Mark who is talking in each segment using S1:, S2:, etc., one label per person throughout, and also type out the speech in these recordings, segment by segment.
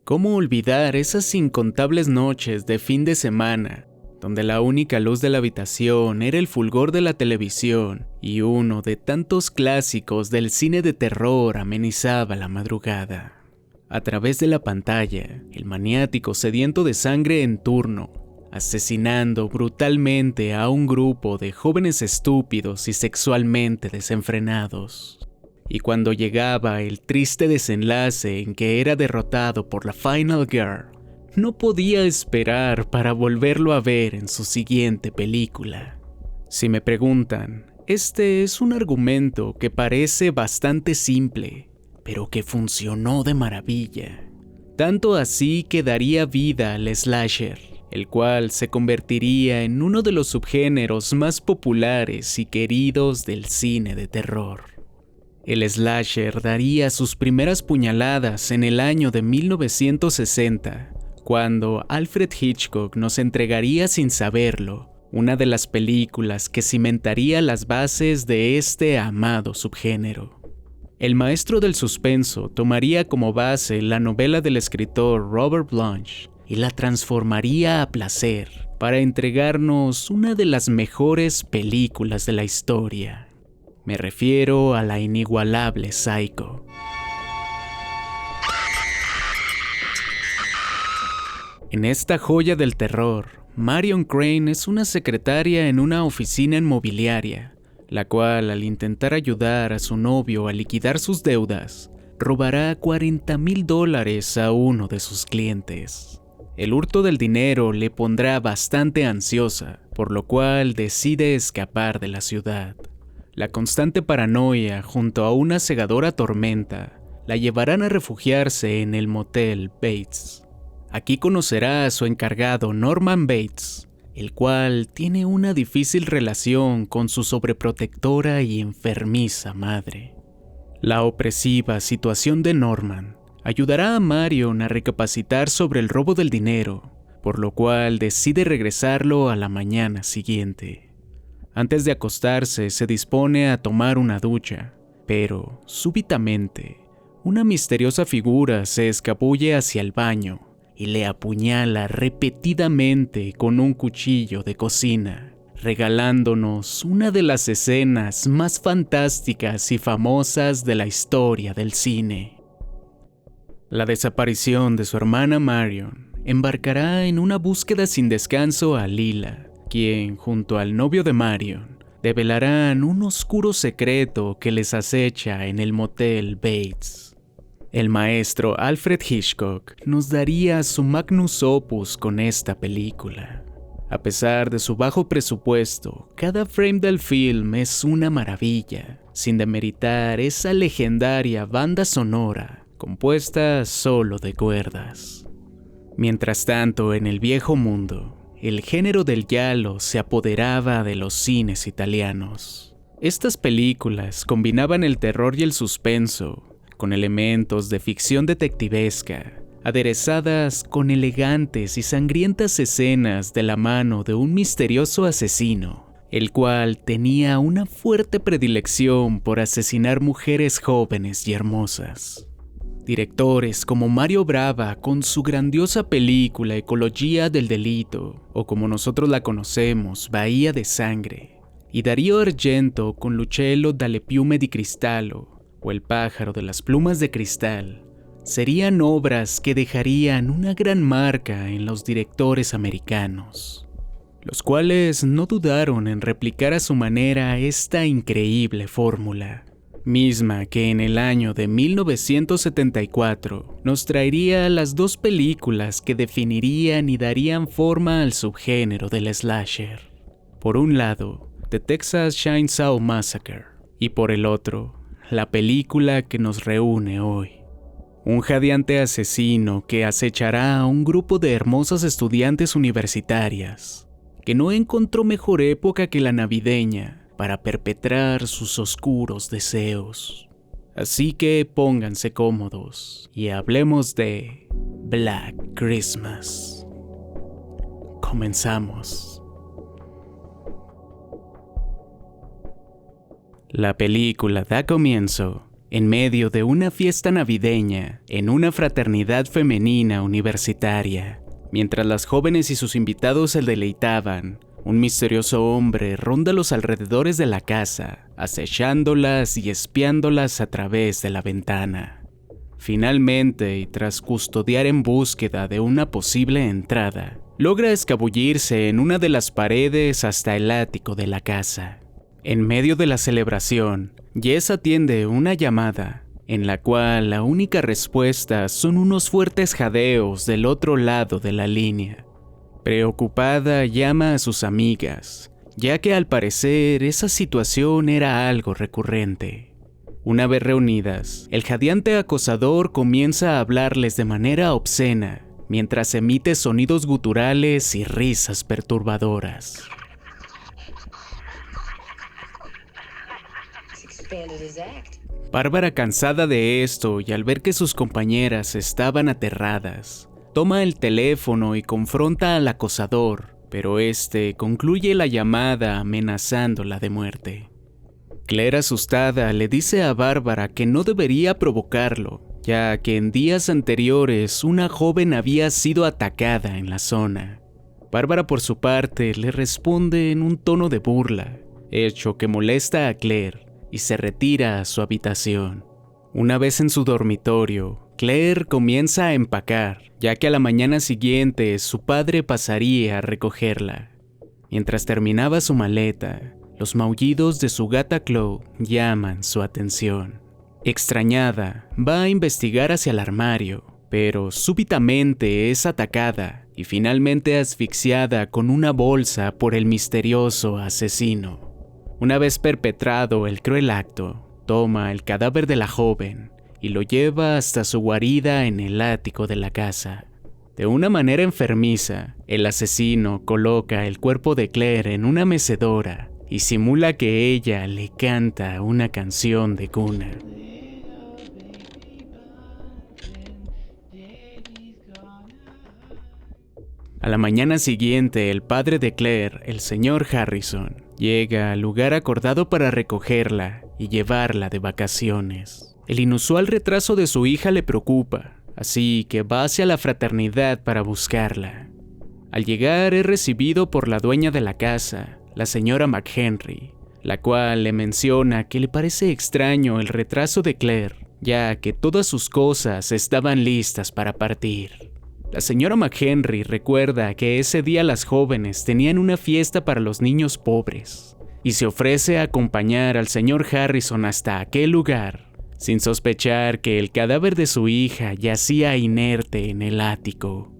S1: ¿Cómo olvidar esas incontables noches de fin de semana, donde la única luz de la habitación era el fulgor de la televisión y uno de tantos clásicos del cine de terror amenizaba la madrugada? A través de la pantalla, el maniático sediento de sangre en turno, asesinando brutalmente a un grupo de jóvenes estúpidos y sexualmente desenfrenados. Y cuando llegaba el triste desenlace en que era derrotado por la Final Girl, no podía esperar para volverlo a ver en su siguiente película. Si me preguntan, este es un argumento que parece bastante simple, pero que funcionó de maravilla. Tanto así que daría vida al slasher, el cual se convertiría en uno de los subgéneros más populares y queridos del cine de terror. El slasher daría sus primeras puñaladas en el año de 1960, cuando Alfred Hitchcock nos entregaría sin saberlo una de las películas que cimentaría las bases de este amado subgénero. El maestro del suspenso tomaría como base la novela del escritor Robert Bloch y la transformaría a placer para entregarnos una de las mejores películas de la historia. Me refiero a la inigualable Psycho. En esta joya del terror, Marion Crane es una secretaria en una oficina inmobiliaria, la cual, al intentar ayudar a su novio a liquidar sus deudas, robará $40,000 a uno de sus clientes. El hurto del dinero le pondrá bastante ansiosa, por lo cual decide escapar de la ciudad. La constante paranoia junto a una cegadora tormenta la llevarán a refugiarse en el motel Bates. Aquí conocerá a su encargado Norman Bates, el cual tiene una difícil relación con su sobreprotectora y enfermiza madre. La opresiva situación de Norman ayudará a Marion a recapacitar sobre el robo del dinero, por lo cual decide regresarlo a la mañana siguiente. Antes de acostarse, se dispone a tomar una ducha, pero súbitamente, una misteriosa figura se escabulle hacia el baño y le apuñala repetidamente con un cuchillo de cocina, regalándonos una de las escenas más fantásticas y famosas de la historia del cine. La desaparición de su hermana Marion embarcará en una búsqueda sin descanso a Lila, quien, junto al novio de Marion, develarán un oscuro secreto que les acecha en el motel Bates. El maestro Alfred Hitchcock nos daría su magnus opus con esta película. A pesar de su bajo presupuesto, cada frame del film es una maravilla, sin demeritar esa legendaria banda sonora compuesta solo de cuerdas. Mientras tanto, en el viejo mundo, el género del giallo se apoderaba de los cines italianos. Estas películas combinaban el terror y el suspenso con elementos de ficción detectivesca, aderezadas con elegantes y sangrientas escenas de la mano de un misterioso asesino, el cual tenía una fuerte predilección por asesinar mujeres jóvenes y hermosas. Directores como Mario Bava con su grandiosa película Ecologia del Delito, o como nosotros la conocemos, Bahía de Sangre, y Dario Argento con L'Uccello dalle piume di cristallo, o El pájaro de las plumas de cristal, serían obras que dejarían una gran marca en los directores americanos, los cuales no dudaron en replicar a su manera esta increíble fórmula, misma que en el año de 1974 nos traería las dos películas que definirían y darían forma al subgénero del slasher. Por un lado, The Texas Chainsaw Massacre, y por el otro, la película que nos reúne hoy. Un jadeante asesino que acechará a un grupo de hermosas estudiantes universitarias, que no encontró mejor época que la navideña para perpetrar sus oscuros deseos. Así que pónganse cómodos y hablemos de Black Christmas. Comenzamos. La película da comienzo en medio de una fiesta navideña en una fraternidad femenina universitaria. Mientras las jóvenes y sus invitados se deleitaban, un misterioso hombre ronda los alrededores de la casa, acechándolas y espiándolas a través de la ventana. Finalmente, y tras custodiar en búsqueda de una posible entrada, logra escabullirse en una de las paredes hasta el ático de la casa. En medio de la celebración, Jess atiende una llamada, en la cual la única respuesta son unos fuertes jadeos del otro lado de la línea. Preocupada, llama a sus amigas, ya que al parecer esa situación era algo recurrente. Una vez reunidas, el jadeante acosador comienza a hablarles de manera obscena, mientras emite sonidos guturales y risas perturbadoras. Bárbara, cansada de esto y al ver que sus compañeras estaban aterradas, toma el teléfono y confronta al acosador, pero este concluye la llamada amenazándola de muerte. Claire, asustada, le dice a Bárbara que no debería provocarlo, ya que en días anteriores una joven había sido atacada en la zona. Bárbara, por su parte, le responde en un tono de burla, hecho que molesta a Claire, y se retira a su habitación. Una vez en su dormitorio, Claire comienza a empacar, ya que a la mañana siguiente su padre pasaría a recogerla. Mientras terminaba su maleta, los maullidos de su gata Chloe llaman su atención. Extrañada, va a investigar hacia el armario, pero súbitamente es atacada y finalmente asfixiada con una bolsa por el misterioso asesino. Una vez perpetrado el cruel acto, toma el cadáver de la joven y lo lleva hasta su guarida en el ático de la casa. De una manera enfermiza, el asesino coloca el cuerpo de Claire en una mecedora y simula que ella le canta una canción de cuna. A la mañana siguiente, el padre de Claire, el señor Harrison, llega al lugar acordado para recogerla y llevarla de vacaciones. El inusual retraso de su hija le preocupa, así que va hacia la fraternidad para buscarla. Al llegar es recibido por la dueña de la casa, la señora McHenry, la cual le menciona que le parece extraño el retraso de Claire, ya que todas sus cosas estaban listas para partir. La señora McHenry recuerda que ese día las jóvenes tenían una fiesta para los niños pobres y se ofrece a acompañar al señor Harrison hasta aquel lugar, sin sospechar que el cadáver de su hija yacía inerte en el ático.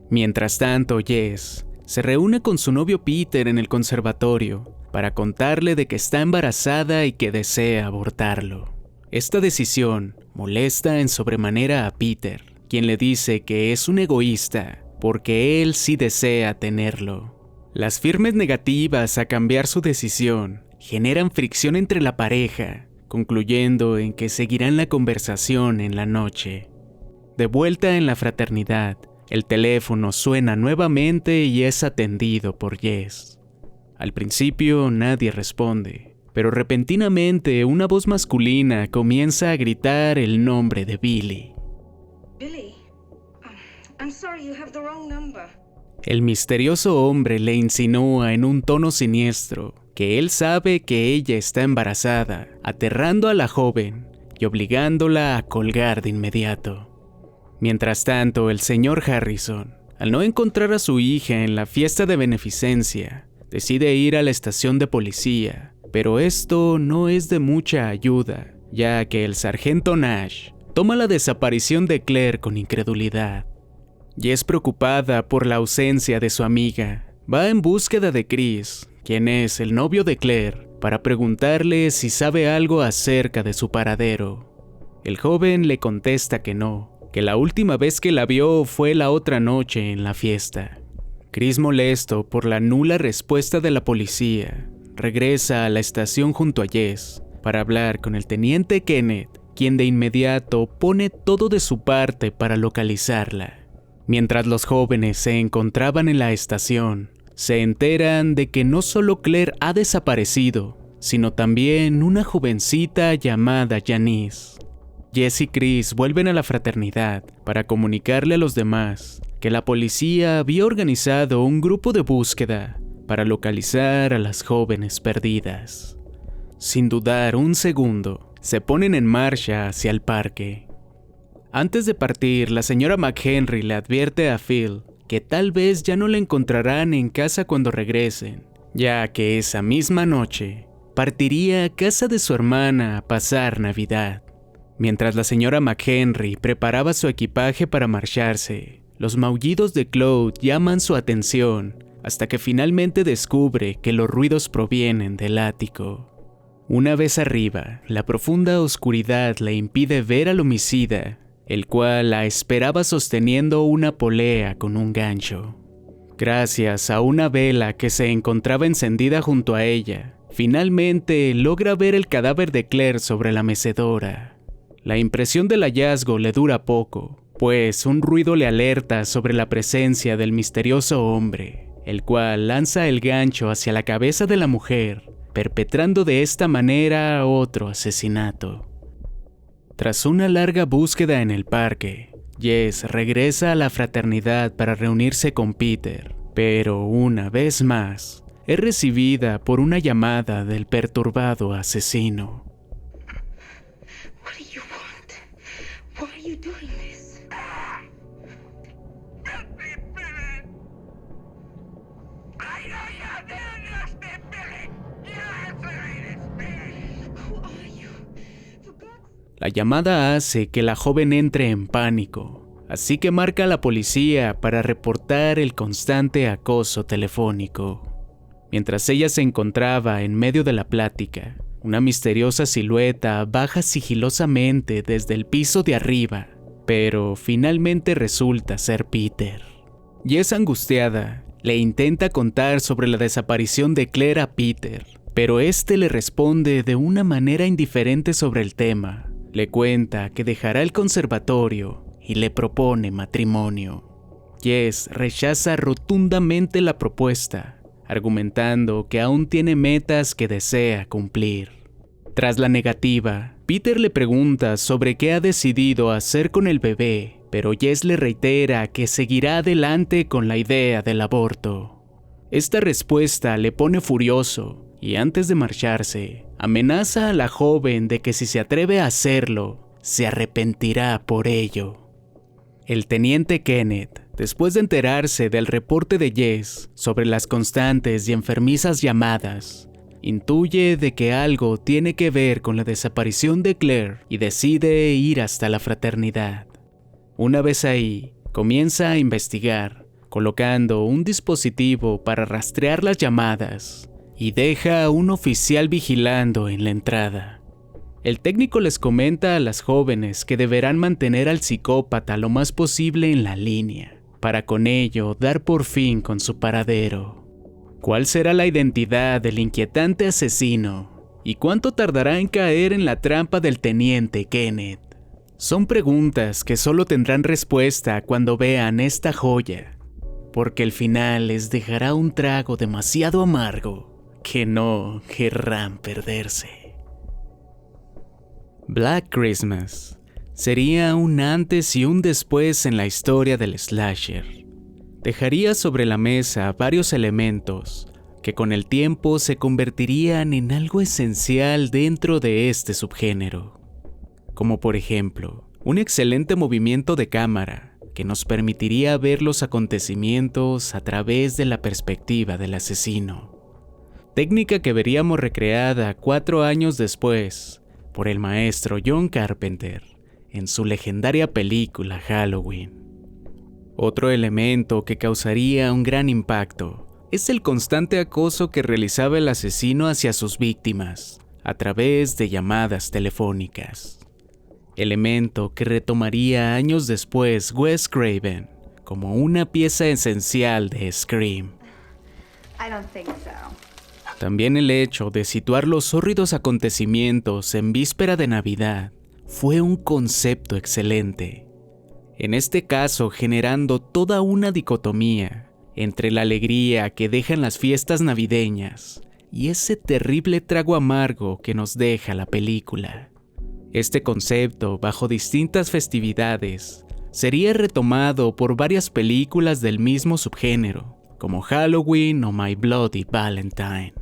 S1: Mientras tanto, Jess se reúne con su novio Peter en el conservatorio para contarle de que está embarazada y que desea abortarlo. Esta decisión molesta en sobremanera a Peter, quien le dice que es un egoísta porque él sí desea tenerlo. Las firmes negativas a cambiar su decisión generan fricción entre la pareja, concluyendo en que seguirán la conversación en la noche. De vuelta en la fraternidad, el teléfono suena nuevamente y es atendido por Jess. Al principio nadie responde, pero repentinamente una voz masculina comienza a gritar el nombre de Billy.
S2: Billy, I'm sorry, you have the wrong number.
S1: El misterioso hombre le insinúa en un tono siniestro que él sabe que ella está embarazada, aterrando a la joven y obligándola a colgar de inmediato. Mientras tanto, el señor Harrison, al no encontrar a su hija en la fiesta de beneficencia, decide ir a la estación de policía, pero esto no es de mucha ayuda, ya que el sargento Nash toma la desaparición de Claire con incredulidad. Jess, preocupada por la ausencia de su amiga, va en búsqueda de Chris, quien es el novio de Claire, para preguntarle si sabe algo acerca de su paradero. El joven le contesta que no, que la última vez que la vio fue la otra noche en la fiesta. Chris, molesto por la nula respuesta de la policía, regresa a la estación junto a Jess para hablar con el teniente Kenneth, quien de inmediato pone todo de su parte para localizarla. Mientras los jóvenes se encontraban en la estación, se enteran de que no solo Claire ha desaparecido, sino también una jovencita llamada Janice. Jess y Chris vuelven a la fraternidad para comunicarle a los demás que la policía había organizado un grupo de búsqueda para localizar a las jóvenes perdidas. Sin dudar un segundo, se ponen en marcha hacia el parque. Antes de partir, la señora McHenry le advierte a Phil que tal vez ya no la encontrarán en casa cuando regresen, ya que esa misma noche partiría a casa de su hermana a pasar Navidad. Mientras la señora McHenry preparaba su equipaje para marcharse, los maullidos de Claude llaman su atención hasta que finalmente descubre que los ruidos provienen del ático. Una vez arriba, la profunda oscuridad le impide ver al homicida, el cual la esperaba sosteniendo una polea con un gancho. Gracias a una vela que se encontraba encendida junto a ella, finalmente logra ver el cadáver de Claire sobre la mecedora. La impresión del hallazgo le dura poco, pues un ruido le alerta sobre la presencia del misterioso hombre, el cual lanza el gancho hacia la cabeza de la mujer, perpetrando de esta manera otro asesinato. Tras una larga búsqueda en el parque, Jess regresa a la fraternidad para reunirse con Peter, pero una vez más, es recibida por una llamada del perturbado asesino.
S2: What do you want? Why are you doing this? Who are you? For God's
S1: La llamada hace que la joven entre en pánico, así que marca a la policía para reportar el constante acoso telefónico. Mientras ella se encontraba en medio de la plática, una misteriosa silueta baja sigilosamente desde el piso de arriba, pero finalmente resulta ser Peter. Jess, angustiada, le intenta contar sobre la desaparición de Claire a Peter, pero este le responde de una manera indiferente sobre el tema. Le cuenta que dejará el conservatorio y le propone matrimonio. Jess rechaza rotundamente la propuesta, argumentando que aún tiene metas que desea cumplir. Tras la negativa, Peter le pregunta sobre qué ha decidido hacer con el bebé, pero Jess le reitera que seguirá adelante con la idea del aborto. Esta respuesta le pone furioso y antes de marcharse, amenaza a la joven de que si se atreve a hacerlo, se arrepentirá por ello. El teniente Kenneth, después de enterarse del reporte de Jess sobre las constantes y enfermizas llamadas, intuye de que algo tiene que ver con la desaparición de Claire y decide ir hasta la fraternidad. Una vez ahí, comienza a investigar, colocando un dispositivo para rastrear las llamadas y deja a un oficial vigilando en la entrada. El técnico les comenta a las jóvenes que deberán mantener al psicópata lo más posible en la línea, para con ello dar por fin con su paradero. ¿Cuál será la identidad del inquietante asesino? ¿Y cuánto tardará en caer en la trampa del teniente Kenneth? Son preguntas que solo tendrán respuesta cuando vean esta joya, porque el final les dejará un trago demasiado amargo que no querrán perderse. Black Christmas sería un antes y un después en la historia del slasher. Dejaría sobre la mesa varios elementos que con el tiempo se convertirían en algo esencial dentro de este subgénero, como por ejemplo, un excelente movimiento de cámara que nos permitiría ver los acontecimientos a través de la perspectiva del asesino, técnica que veríamos recreada 4 años después por el maestro John Carpenter en su legendaria película Halloween. Otro elemento que causaría un gran impacto es el constante acoso que realizaba el asesino hacia sus víctimas a través de llamadas telefónicas. Elemento que retomaría años después Wes Craven como una pieza esencial de Scream.
S2: I don't think so.
S1: También el hecho de situar los hórridos acontecimientos en víspera de Navidad fue un concepto excelente. En este caso, generando toda una dicotomía entre la alegría que dejan las fiestas navideñas y ese terrible trago amargo que nos deja la película. Este concepto, bajo distintas festividades, sería retomado por varias películas del mismo subgénero, como Halloween o My Bloody Valentine.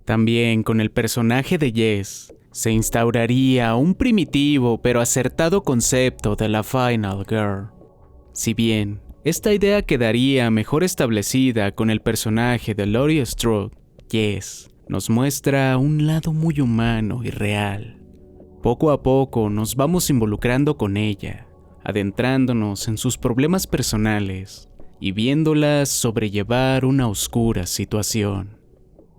S1: También con el personaje de Jess, se instauraría un primitivo pero acertado concepto de la Final Girl. Si bien, esta idea quedaría mejor establecida con el personaje de Laurie Strode, Jess nos muestra un lado muy humano y real. Poco a poco nos vamos involucrando con ella, adentrándonos en sus problemas personales y viéndola sobrellevar una oscura situación.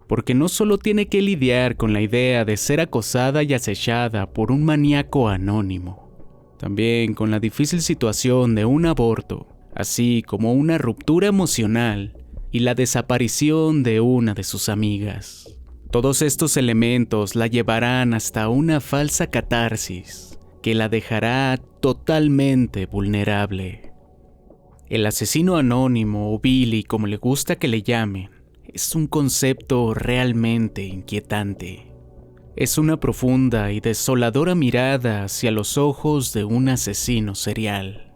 S1: Porque no solo tiene que lidiar con la idea de ser acosada y acechada por un maníaco anónimo, también con la difícil situación de un aborto, así como una ruptura emocional y la desaparición de una de sus amigas. Todos estos elementos la llevarán hasta una falsa catarsis que la dejará totalmente vulnerable. El asesino anónimo o Billy, como le gusta que le llamen, es un concepto realmente inquietante. Es una profunda y desoladora mirada hacia los ojos de un asesino serial.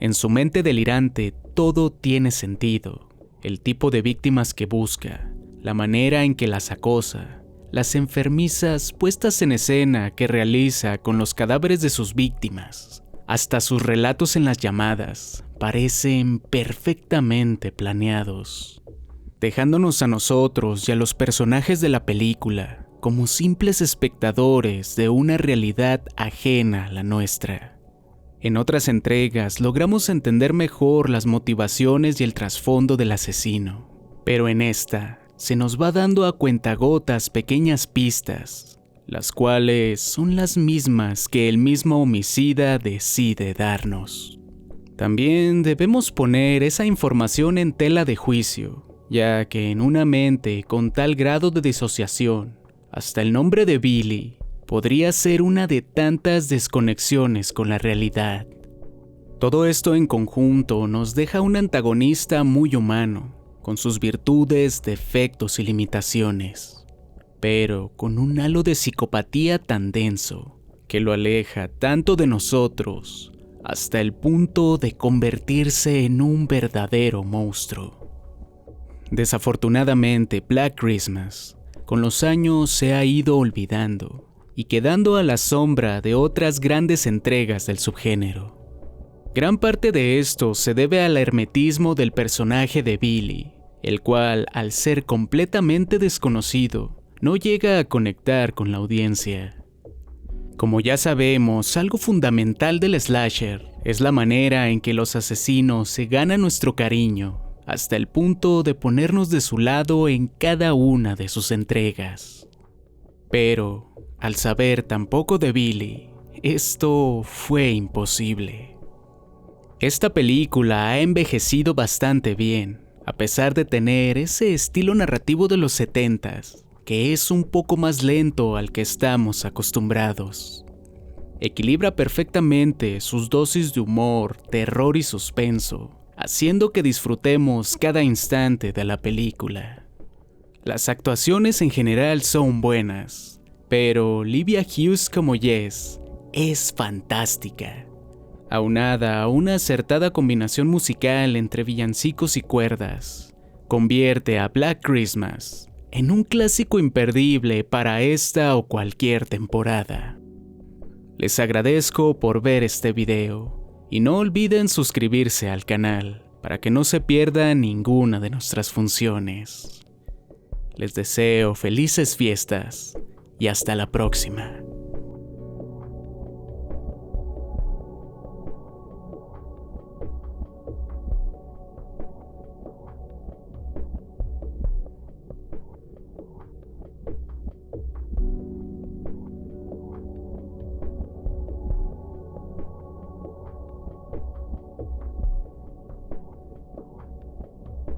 S1: En su mente delirante todo tiene sentido. El tipo de víctimas que busca, la manera en que las acosa, las enfermizas puestas en escena que realiza con los cadáveres de sus víctimas, hasta sus relatos en las llamadas, parecen perfectamente planeados, dejándonos a nosotros y a los personajes de la película como simples espectadores de una realidad ajena a la nuestra. En otras entregas logramos entender mejor las motivaciones y el trasfondo del asesino, pero en esta se nos va dando a cuentagotas pequeñas pistas, las cuales son las mismas que el mismo homicida decide darnos. También debemos poner esa información en tela de juicio, ya que en una mente con tal grado de disociación, hasta el nombre de Billy podría ser una de tantas desconexiones con la realidad. Todo esto en conjunto nos deja un antagonista muy humano, con sus virtudes, defectos y limitaciones, pero con un halo de psicopatía tan denso que lo aleja tanto de nosotros hasta el punto de convertirse en un verdadero monstruo. Desafortunadamente, Black Christmas con los años se ha ido olvidando y quedando a la sombra de otras grandes entregas del subgénero. Gran parte de esto se debe al hermetismo del personaje de Billy, el cual, al ser completamente desconocido, no llega a conectar con la audiencia. Como ya sabemos, algo fundamental del slasher es la manera en que los asesinos se ganan nuestro cariño, hasta el punto de ponernos de su lado en cada una de sus entregas. Pero, al saber tan poco de Billy, esto fue imposible. Esta película ha envejecido bastante bien, a pesar de tener ese estilo narrativo de los 70s, que es un poco más lento al que estamos acostumbrados. Equilibra perfectamente sus dosis de humor, terror y suspenso, haciendo que disfrutemos cada instante de la película. Las actuaciones en general son buenas, pero Olivia Hughes como Jess es fantástica. Aunada a una acertada combinación musical entre villancicos y cuerdas, convierte a Black Christmas en un clásico imperdible para esta o cualquier temporada. Les agradezco por ver este video y no olviden suscribirse al canal para que no se pierda ninguna de nuestras funciones. Les deseo felices fiestas y hasta la próxima.